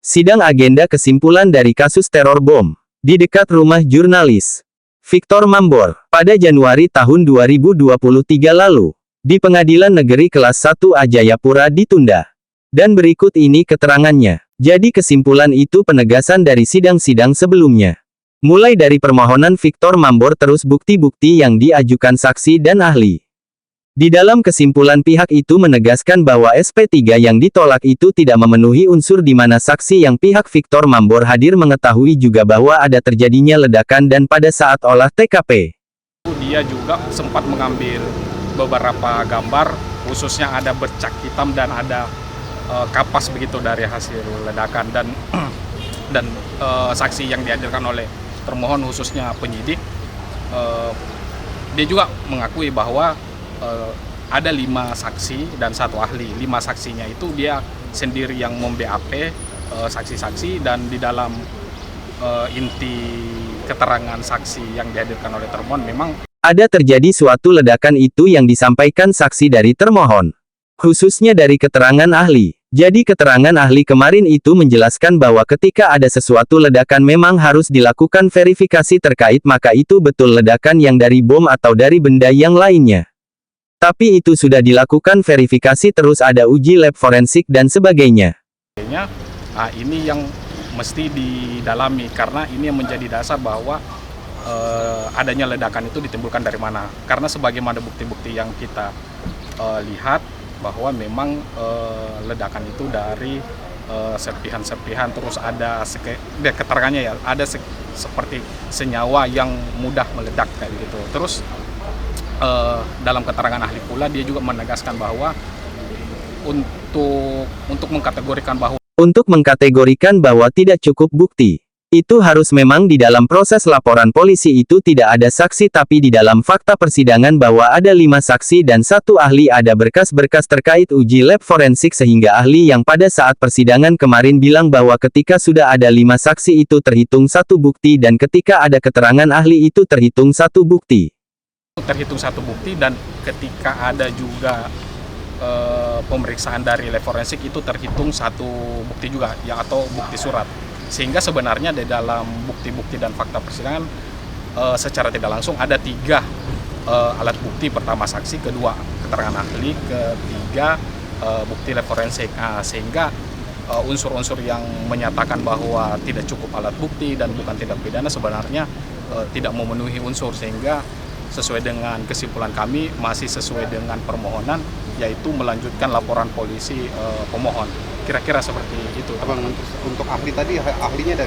Sidang agenda kesimpulan dari kasus teror bom di dekat rumah jurnalis Victor Mambor pada Januari tahun 2023 lalu di Pengadilan Negeri Kelas 1 A Jayapura ditunda. Dan berikut ini keterangannya. Jadi kesimpulan itu penegasan dari sidang-sidang sebelumnya. Mulai dari permohonan Victor Mambor terus bukti-bukti yang diajukan saksi dan ahli. Di dalam kesimpulan pihak itu menegaskan bahwa SP3 yang ditolak itu tidak memenuhi unsur di mana saksi yang pihak Victor Mambor hadir mengetahui juga bahwa ada terjadinya ledakan dan pada saat olah TKP. Dia juga sempat mengambil beberapa gambar, khususnya ada bercak hitam dan ada kapas begitu dari hasil ledakan dan saksi yang dihadirkan oleh termohon khususnya penyidik, dia juga mengakui bahwa ada 5 saksi dan 1 ahli. 5 saksinya itu dia sendiri yang mem-BAP saksi-saksi, dan di dalam inti keterangan saksi yang dihadirkan oleh termohon memang ada terjadi suatu ledakan itu yang disampaikan saksi dari termohon, khususnya dari keterangan ahli. Jadi keterangan ahli kemarin itu menjelaskan bahwa ketika ada sesuatu ledakan memang harus dilakukan verifikasi terkait maka itu betul ledakan yang dari bom atau dari benda yang lainnya. Tapi itu sudah dilakukan verifikasi terus ada uji lab forensik dan sebagainya. Nah, ini yang mesti didalami karena ini yang menjadi dasar bahwa adanya ledakan itu ditimbulkan dari mana. Karena sebagaimana bukti-bukti yang kita lihat bahwa memang ledakan itu dari serpihan-serpihan, terus ada keterangannya ya, ada seperti senyawa yang mudah meledak kayak gitu. Terus dalam keterangan ahli pula dia juga menegaskan bahwa untuk mengkategorikan bahwa tidak cukup bukti, itu harus memang di dalam proses laporan polisi itu tidak ada saksi, tapi di dalam fakta persidangan bahwa ada 5 saksi dan 1 ahli, ada berkas-berkas terkait uji lab forensik, sehingga ahli yang pada saat persidangan kemarin bilang bahwa ketika sudah ada 5 saksi itu terhitung 1 bukti dan ketika ada keterangan ahli itu terhitung 1 bukti. Dan ketika ada juga pemeriksaan dari lab forensik itu terhitung 1 bukti juga ya, atau bukti surat. Sehingga sebenarnya di dalam bukti-bukti dan fakta persidangan secara tidak langsung ada 3 alat bukti. Pertama saksi, kedua keterangan ahli, ketiga bukti lab forensik. Sehingga unsur-unsur yang menyatakan bahwa tidak cukup alat bukti dan bukan tindak pidana sebenarnya tidak memenuhi unsur, sehingga sesuai dengan kesimpulan kami masih sesuai dengan permohonan, yaitu melanjutkan laporan polisi pemohon. Kira-kira seperti itu. Untuk ahli tadi, ahlinya dari